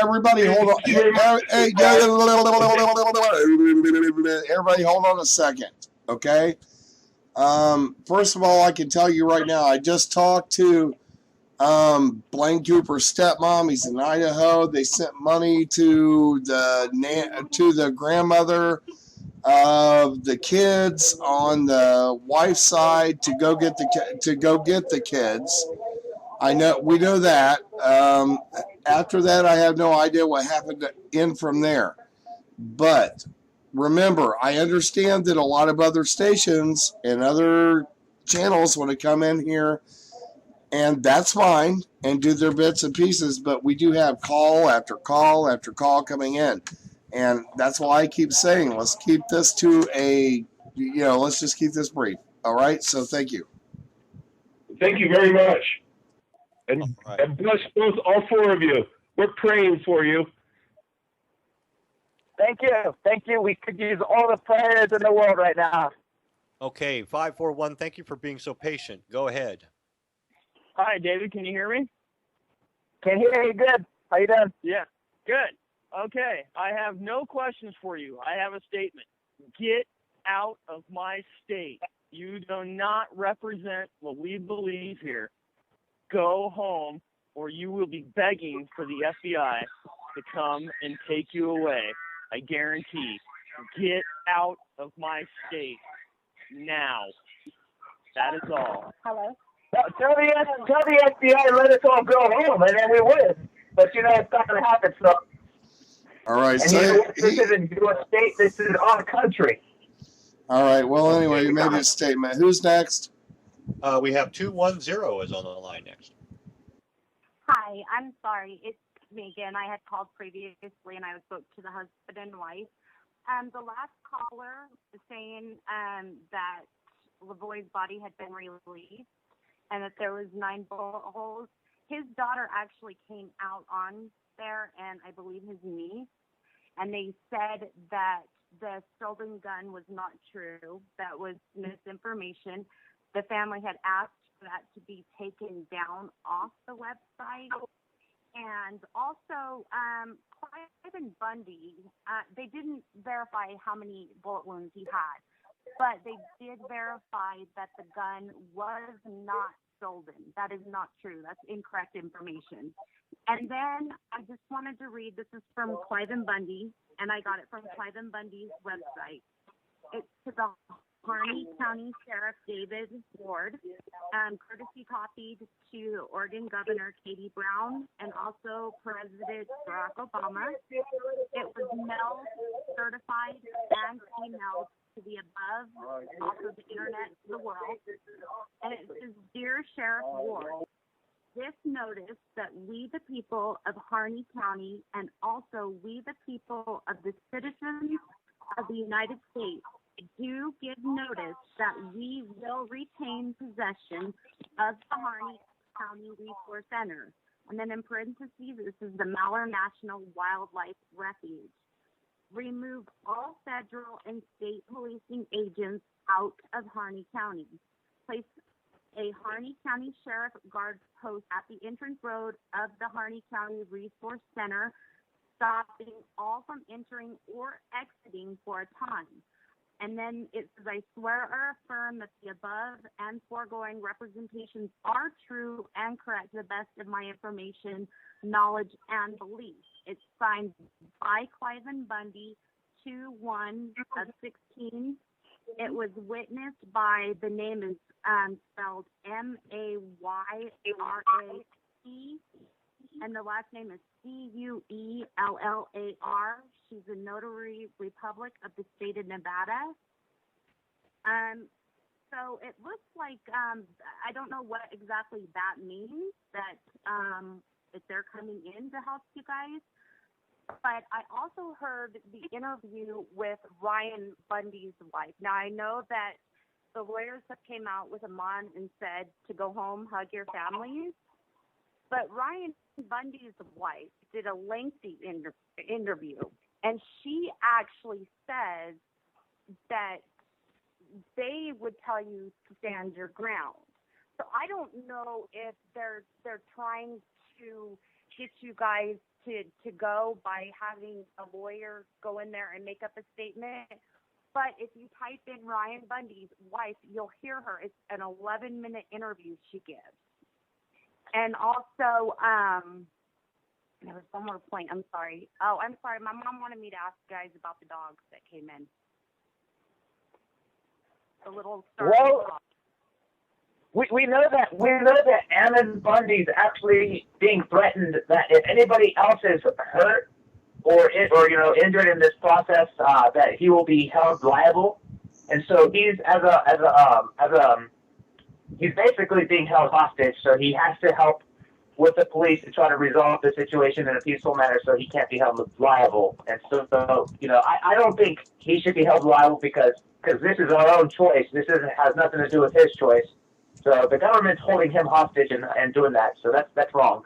everybody hold on. Everybody hold on a second, okay? First of all, I can tell you right now, I just talked to Blaine Cooper's stepmom. He's in Idaho. They sent money to the grandmother of the kids on the wife's side to go get the kids. We know that. After that, I have no idea what happened in from there. But remember, I understand that a lot of other stations and other channels want to come in here, and that's fine, and do their bits and pieces, but we do have call after call after call coming in. And that's why I keep saying, let's keep this to let's just keep this brief. All right? So thank you. Thank you very much. And, right. and bless both, all four of you. We're praying for you. Thank you. Thank you. We could use all the prayers in the world right now. Okay, 541, thank you for being so patient. Go ahead. Hi, David. Can you hear me? Can hear you good. How you doing? Yeah. Good. Okay. I have no questions for you. I have a statement. Get out of my state. You do not represent what we believe here. Go home, or you will be begging for the FBI to come and take you away. I guarantee. Get out of my state now. That is all. Hello. Tell the FBI to let us all go home, and then we would. But it's not going to happen. So. All right. And So this isn't your state. This is our country. all right. Well, anyway, you made a statement. Who's next? We have 210 is on the line next. Hi, I'm sorry. It's me again. I had called previously, and I spoke to the husband and wife. The last caller was saying that Lavoie's body had been released and that there was 9 bullet holes. His daughter actually came out on there, and I believe his niece, and they said that the stolen gun was not true. That was misinformation. The family had asked for that to be taken down off the website. And also, Clive Bundy, they didn't verify how many bullet wounds he had, but they did verify that the gun was not stolen. That is not true. That's incorrect information. And then I just wanted to read, this is from Clive Bundy, and I got it from Clive Bundy's website. It's to the Harney County Sheriff David Ward, courtesy copied to Oregon Governor Katie Brown and also President Barack Obama. It was mailed, certified, and emailed to the above, also the internet, to the world. And it says, Dear Sheriff Ward, this notice that we the people of Harney County and also we the people of the citizens of the United States do give notice that we will retain possession of the Harney County Resource Center. And then in parentheses, this is the Mallard National Wildlife Refuge. Remove all federal and state policing agents out of Harney County. Place a Harney County Sheriff Guard post at the entrance road of the Harney County Resource Center, stopping all from entering or exiting for a time. And then it says, I swear or affirm that the above and foregoing representations are true and correct to the best of my information, knowledge, and belief. It's signed by Clive Bundy, 2/1 of 16. It was witnessed by, the name is spelled Mayra, and the last name is Cuellar. She's a notary republic of the state of Nevada. So it looks like, I don't know what exactly that means, that if they're coming in to help you guys. But I also heard the interview with Ryan Bundy's wife. Now, I know that the lawyers have came out with him on and said to go home, hug your families. But Ryan Bundy's wife did a lengthy interview, and she actually says that they would tell you to stand your ground. So I don't know if they're trying to get you guys to go by having a lawyer go in there and make up a statement. But if you type in Ryan Bundy's wife, you'll hear her. It's an 11-minute interview she gives. And also, there was one more point. I'm sorry. Oh, I'm sorry. My mom wanted me to ask you guys about the dogs that came in. The little Well, dogs. we know that Ammon Bundy's actually being threatened that if anybody else is hurt or injured in this process, that he will be held liable. And so he's he's basically being held hostage. So he has to help with the police to try to resolve the situation in a peaceful manner, so he can't be held liable. And so I don't think he should be held liable because this is our own choice. This has nothing to do with his choice. So the government's holding him hostage and doing that. So that's wrong.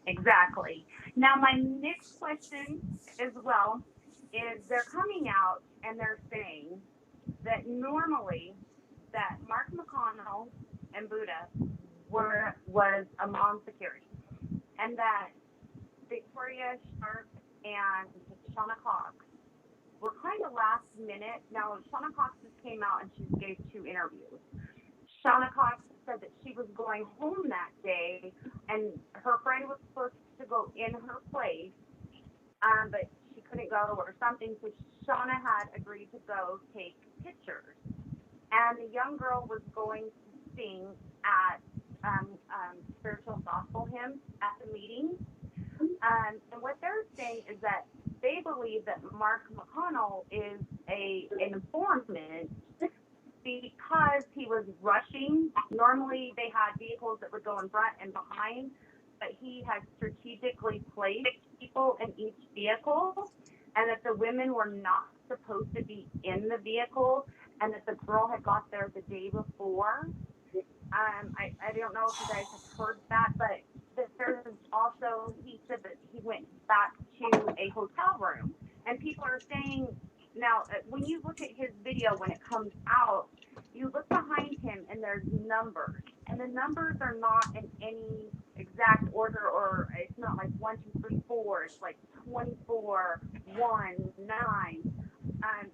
Exactly. Now, my next question as well is they're coming out and they're saying that normally that Mark McConnell and Buddha was a mom security, and that Victoria Sharp and Shauna Cox were kind of last minute. Now, Shauna Cox just came out and she gave 2 interviews. Shauna Cox said that she was going home that day, and her friend was supposed to go in her place, but she couldn't go or something, so Shauna had agreed to go take pictures. And the young girl was going to sing at spiritual gospel hymns at the meeting. And what they're saying is that they believe that Mark McConnell is an informant because he was rushing. Normally they had vehicles that would go in front and behind, but he had strategically placed people in each vehicle, and that the women were not supposed to be in the vehicle, and that the girl had got there the day before. I don't know if you guys have heard that, but there's also, he said that he went back to a hotel room, and people are saying, now, when you look at his video when it comes out, you look behind him and there's numbers, and the numbers are not in any exact order, or it's not like 1, 2, 3, 4. It's like 24, 1, 9.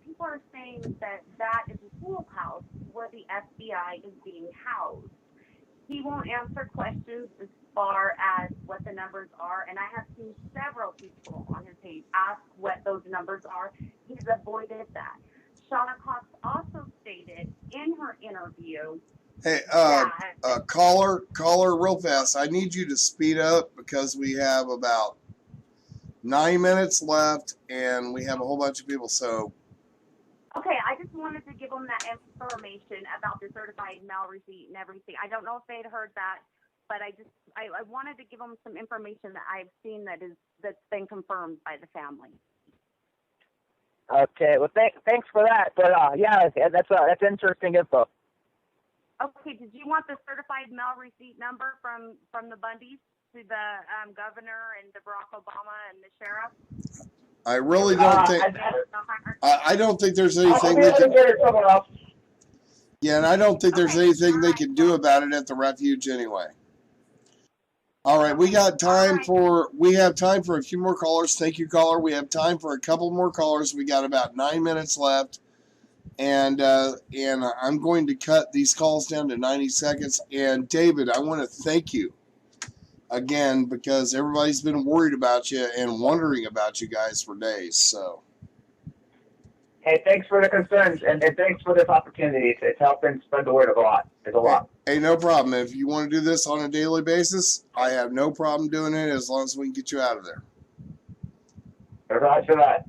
People are saying that is a schoolhouse where the FBI is being housed. He won't answer questions as far as what the numbers are, and I have seen several people on his page ask what those numbers are. He's avoided that. Shauna Cox also stated in her interview. Hey, caller, real fast. I need you to speed up because we have about 9 minutes left, and we have a whole bunch of people. So, okay, I just wanted to give them that information about the certified mail receipt and everything. I don't know if they'd heard that, but I wanted to give them some information that I've seen that's been confirmed by the family. Okay, well, thanks for that. But yeah, that's interesting info. Okay, did you want the certified mail receipt number from the Bundys to the governor and the Barack Obama and the sheriff? I really don't think. I don't think there's anything they can. Yeah, and I don't think there's anything they can do about it at the refuge anyway. All right, we have time for a few more callers. Thank you, caller. We have time for a couple more callers. We got about 9 minutes left, and I'm going to cut these calls down to 90 seconds. And David, I want to thank you again because everybody's been worried about you and wondering about you guys for days. So, hey, thanks for the concerns and thanks for this opportunity. It's helping spread the word a lot. It's a lot. Hey, no problem. If you want to do this on a daily basis, I have no problem doing it as long as we can get you out of there. Roger that.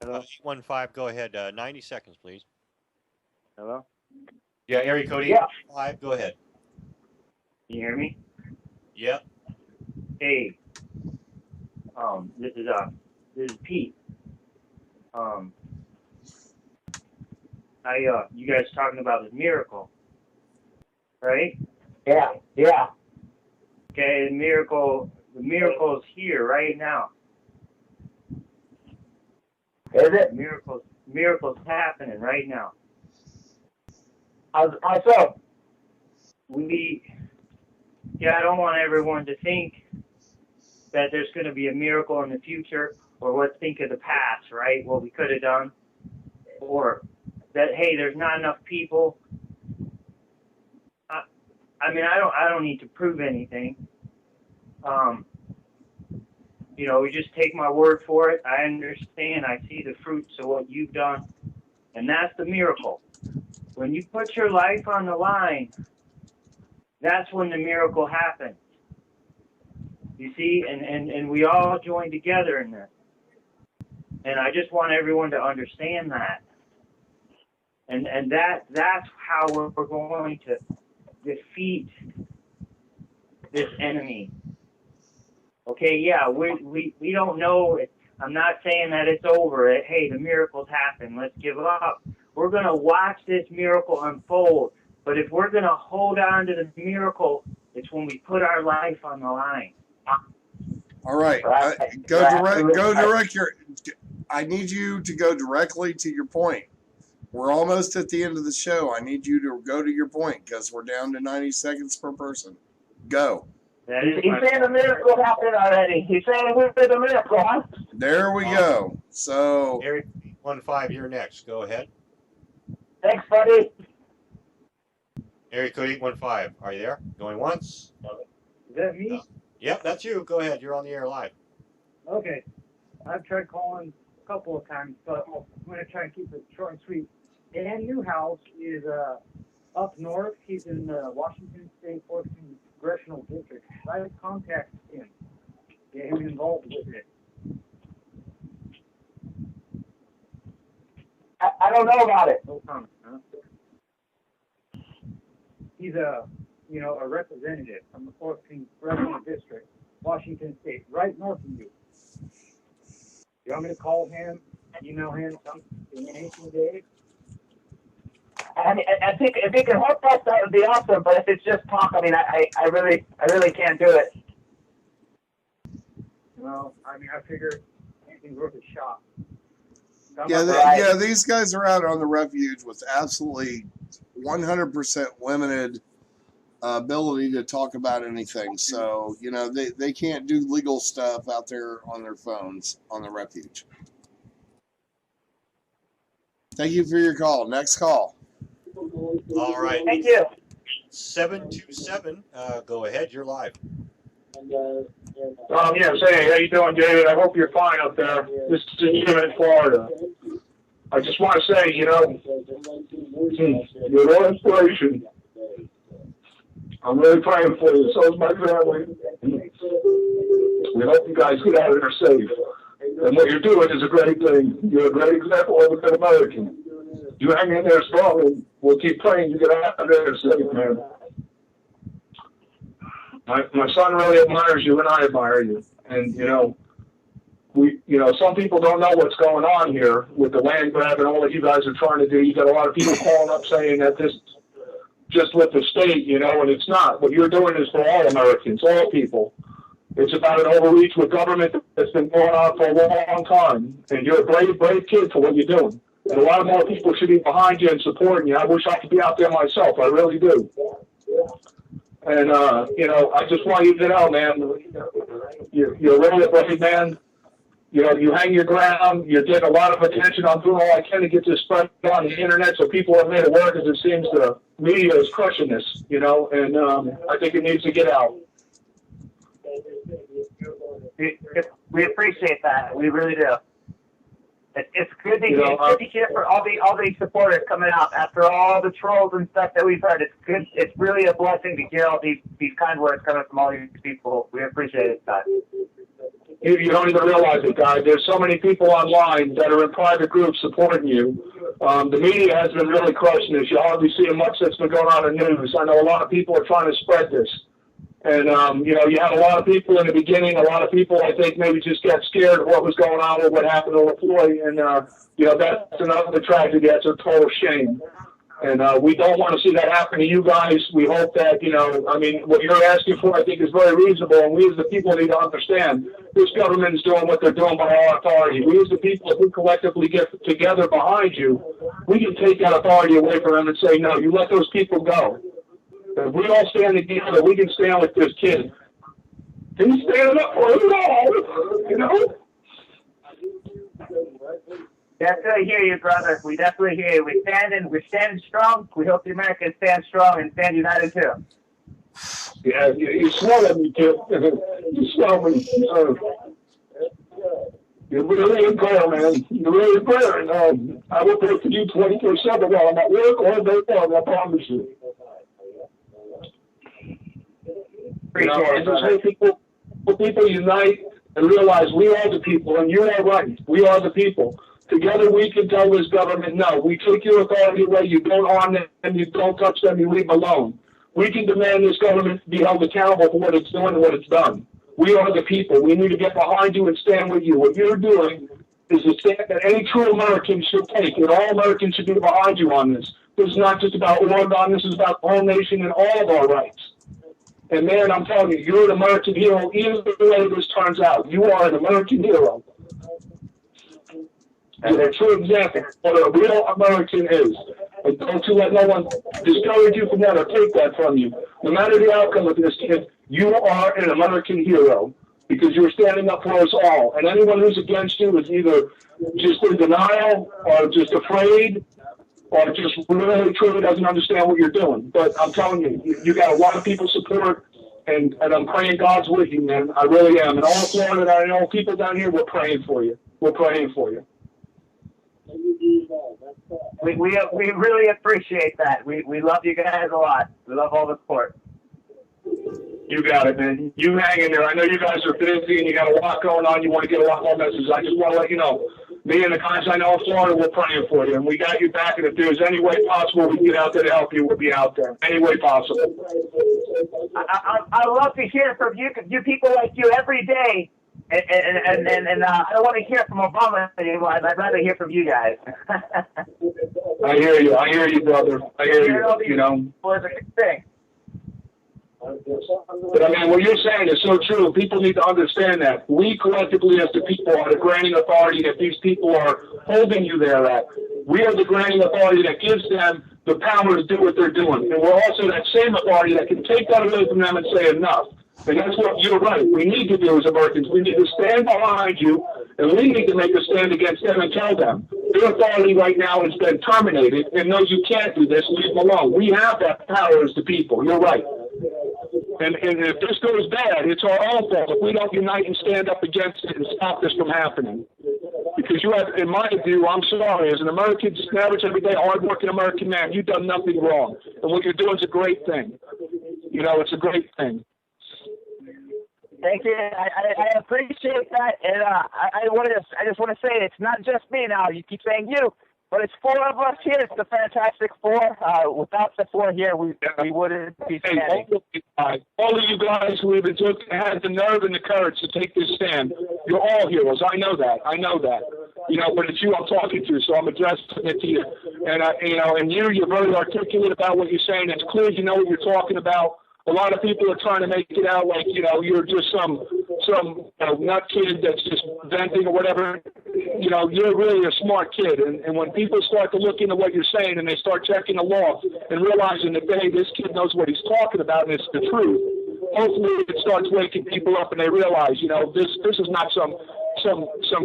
Hello. 815, go ahead. 90 seconds, please. Hello? Yeah, area code Yeah. 5, go ahead. Can you hear me? Yep. Hey. This is Pete. You guys talking about the miracle, right? Yeah. Okay, the miracle's here right now. Is it? Miracles happening right now. Myself. I don't want everyone to think that there's going to be a miracle in the future, or let's think of the past, right? What we could have done, or that, hey, there's not enough people. I mean, I don't need to prove anything. You just take my word for it. I understand. I see the fruits of what you've done, and that's the miracle. When you put your life on the line, that's when the miracle happens. You see, and we all join together in this. And I just want everyone to understand that. And that's how we're going to defeat this enemy. Okay, yeah, we don't know. I'm not saying that it's over. Hey, the miracles happen. Let's give up. We're going to watch this miracle unfold. But if we're going to hold on to the miracle, it's when we put our life on the line. All right. Go direct your. I need you to go directly to your point. We're almost at the end of the show. I need you to go to your point because we're down to 90 seconds per person. Go. He's saying the miracle happened already. He's saying we're the miracle, huh? There we go. So. Area 15, you're next. Go ahead. Thanks, buddy. Area code 815. Are you there? Going once? Is that me? Yep, that's you. Go ahead. You're on the air live. Okay. I've tried calling a couple of times, but I'm going to try and keep it short and sweet. Dan Newhouse is up north. He's in the Washington State Fourth Congressional District. I contacted him. Get him involved with it. I don't know about it. No comment, huh? He's a representative from the 4th Congressional District, Washington State, right north of you. You want me to call him, email him, something, anything, Dave? I think if he can help us, that would be awesome. But if it's just talk, I mean, I really can't do it. Well, I mean, I figure anything's worth a shot. Yeah, these guys are out on the refuge with absolutely 100% limited ability to talk about anything. So, they can't do legal stuff out there on their phones on the refuge. Thank you for your call. Next call. All right. Thank you. 727. Go ahead. You're live. Yes, hey, how you doing, David? I hope you're fine up there. This is Jim in Florida. I just want to say, you're no inspiration. I'm really praying for you. So is my family. We hope you guys get out of there safe. And what you're doing is a great thing. You're a great example of a good American. You hang in there strong, and we'll keep praying you get out of there safe, man. My son really admires you, and I admire you. And some people don't know what's going on here with the land grab and all that you guys are trying to do. You got a lot of people calling up saying that this just with the state, and it's not. What you're doing is for all Americans, all people. It's about an overreach with government that's been going on for a long time. And you're a brave kid for what you're doing. And a lot more people should be behind you and supporting you. I wish I could be out there myself. I really do. And, I just want you to know, man, you're really a brave man. You hang your ground. You're getting a lot of attention. I'm doing all I can to get this spread on the internet so people are made aware because it seems the media is crushing this, and I think it needs to get out. We appreciate that. We really do. It's good to hear for all the supporters coming out after all the trolls and stuff that we've heard. It's good. It's really a blessing to hear all these kind words coming from all these people. We appreciate it, guys. You don't even realize it, guys. There's so many people online that are in private groups supporting you. The media has been really crushing this. You hardly see much that's been going on in the news. I know a lot of people are trying to spread this. And, you had a lot of people in the beginning. A lot of people, I think, maybe just got scared of what was going on with what happened to LaFloyd. And, that's another tragedy. That's a total shame. And we don't want to see that happen to you guys. We hope that, I mean, what you're asking for, I think, is very reasonable. And we as the people need to understand this government is doing what they're doing by our authority. We as the people, if we collectively get together behind you, we can take that authority away from them and say, no, you let those people go. If we all stand together, we can stand with this kid. He's standing up for it all, Definitely hear you, brother. We definitely hear you. We're standing strong. We hope the Americans stand strong and stand united too. Yeah, you swell at me, kid. You swell me. You're really in prayer, man. You're really in prayer. And I will pray for you 24/7 while I'm at work all day long, I promise you. Appreciate it, brother. People unite and realize we are the people, and you are right. We are the people. Together we can tell this government, no, we take your authority away, you don't harm them, and you don't touch them, you leave them alone. We can demand this government be held accountable for what it's doing and what it's done. We are the people. We need to get behind you and stand with you. What you're doing is a stand that any true American should take, and all Americans should be behind you on this. This is not just about Oregon, this is about the whole nation and all of our rights. And man, I'm telling you, you're an American hero either way this turns out. You are an American hero. And a true example of what a real American is. And don't you let no one discourage you from that or take that from you. No matter the outcome of this, kid, you are an American hero because you're standing up for us all. And anyone who's against you is either just in denial or just afraid or just really truly doesn't understand what you're doing. But I'm telling you, you got a lot of people's support, and I'm praying God's with you, man. I really am. And all of Florida, I know people down here, we're praying for you. We're praying for you. We really appreciate that. We love you guys a lot. We love all the support. You got it, man. You hang in there. I know you guys are busy and you got a lot going on. You want to get a lot more messages. I just want to let you know, me and the guys I know in Florida, we're praying for you. And we got you back. And if there's any way possible we can get out there to help you, we'll be out there. Any way possible. I love to hear from you people like you every day. And I don't want to hear from Obama anymore. I'd rather hear from you guys. I hear you, brother. I hear you. Was a good thing. But I mean, what you're saying is so true. People need to understand that. We collectively as the people are the granting authority that these people are holding you there at. We are the granting authority that gives them the power to do what they're doing. And we're also that same authority that can take that away from them and say enough. And that's what you're right. We need to do as Americans. We need to stand behind you, and we need to make a stand against them and tell them their authority right now has been terminated, and no, you can't do this. Leave them alone. We have that power as the people. You're right. And if this goes bad, it's our own fault if we don't unite and stand up against it and stop this from happening. Because you have, in my view, I'm sorry, as an American, just an average, everyday, hardworking American man, you've done nothing wrong. And what you're doing is a great thing. It's a great thing. Thank you. I appreciate that, and I just want to say it's not just me now. You keep saying you, but it's four of us here. It's the Fantastic Four. Without the four here, we wouldn't be standing. All of you guys who even had the nerve and the courage to take this stand, you're all heroes. I know that. But it's you I'm talking to, so I'm addressing it to you. And and you're very articulate about what you're saying. It's clear you know what you're talking about. A lot of people are trying to make it out like, you're just some nut kid that's just venting or whatever. You're really a smart kid. And when people start to look into what you're saying and they start checking the law and realizing that, hey, this kid knows what he's talking about and it's the truth, hopefully it starts waking people up and they realize, this is not some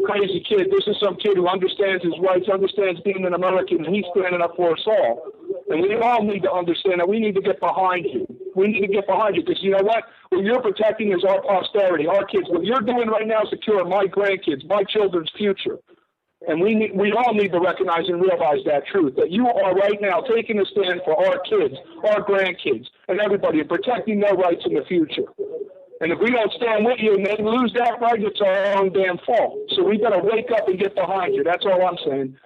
crazy kid. This is some kid who understands his rights, understands being an American, and he's standing up for us all. And we all need to understand that we need to get behind you. We need to get behind you because you know what? What you're protecting is our posterity, our kids. What you're doing right now is securing my grandkids, my children's future. And we all need to recognize and realize that truth, that you are right now taking a stand for our kids, our grandkids, and everybody, and protecting their rights in the future. And if we don't stand with you and then lose that right, it's our own damn fault. So we got to wake up and get behind you. That's all I'm saying.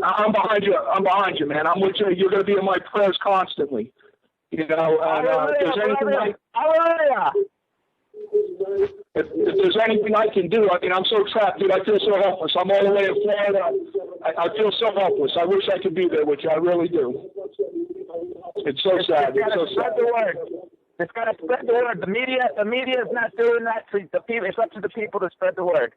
I'm behind you. I'm behind you, man. I'm with you. You're going to be in my prayers constantly. If there's anything like... Hallelujah. If there's anything I can do, I mean, I'm so trapped, dude. I feel so helpless. I'm all the way in Florida. I feel so helpless. I wish I could be there with you. I really do. It's so sad. It's so sad. The word. It's got to spread the word. The media is not doing that. The people. It's up to the people to spread the word.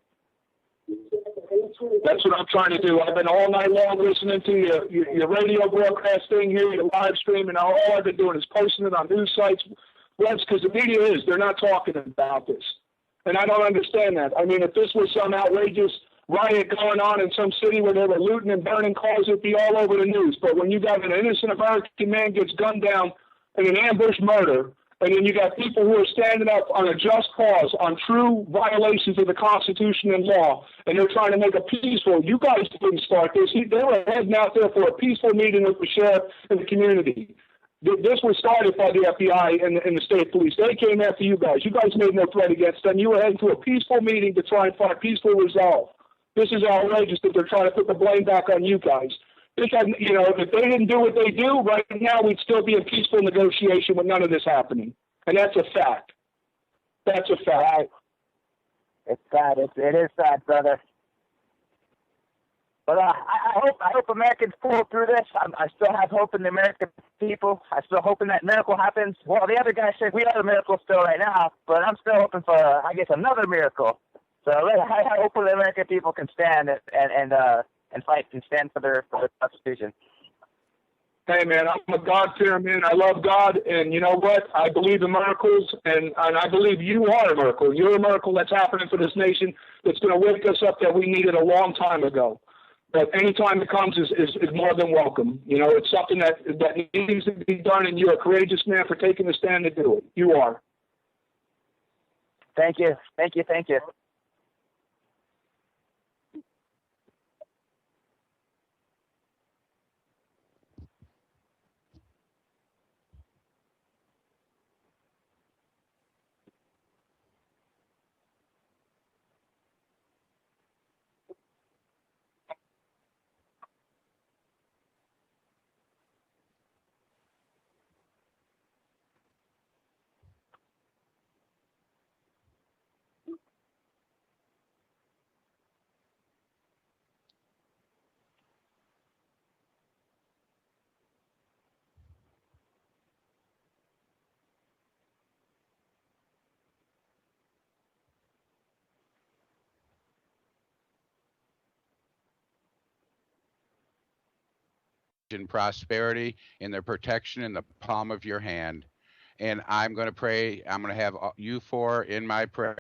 That's what I'm trying to do. I've been all night long listening to your radio broadcast thing here, your live stream, and all I've been doing is posting it on news sites, webs, because the media they're not talking about this. And I don't understand that. I mean, if this was some outrageous riot going on in some city where they were looting and burning cars, it'd be all over the news. But when you got an innocent American man gets gunned down in an ambush murder, and then you got people who are standing up on a just cause, on true violations of the Constitution and law, and they're trying to make a peaceful. You guys didn't start this. They were heading out there for a peaceful meeting with the sheriff and the community. This was started by the FBI and the state police. They came after you guys. You guys made no threat against them. You were heading to a peaceful meeting to try and find peaceful resolve. This is outrageous that they're trying to put the blame back on you guys. If they didn't do what they do, right now we'd still be in peaceful negotiation with none of this happening. And that's a fact. That's a fact. It's sad. It is sad, brother. But I hope Americans pull through this. I still have hope in the American people. I still hoping that miracle happens. Well, the other guy said we are the miracle still right now, but I'm still hoping for, I guess, another miracle. So I hope the American people can stand and fight and stand for their Constitution. Hey, man, I'm a God-fearing man. I love God, and you know what? I believe in miracles, and I believe you are a miracle. You're a miracle that's happening for this nation that's going to wake us up that we needed a long time ago. But any time it comes is more than welcome. You know, it's something that needs to be done, and you're a courageous man for taking the stand to do it. You are. Thank you. Thank you. Thank you. And prosperity and the protection in the palm of your hand. And I'm going to pray. I'm going to have you four in my prayer.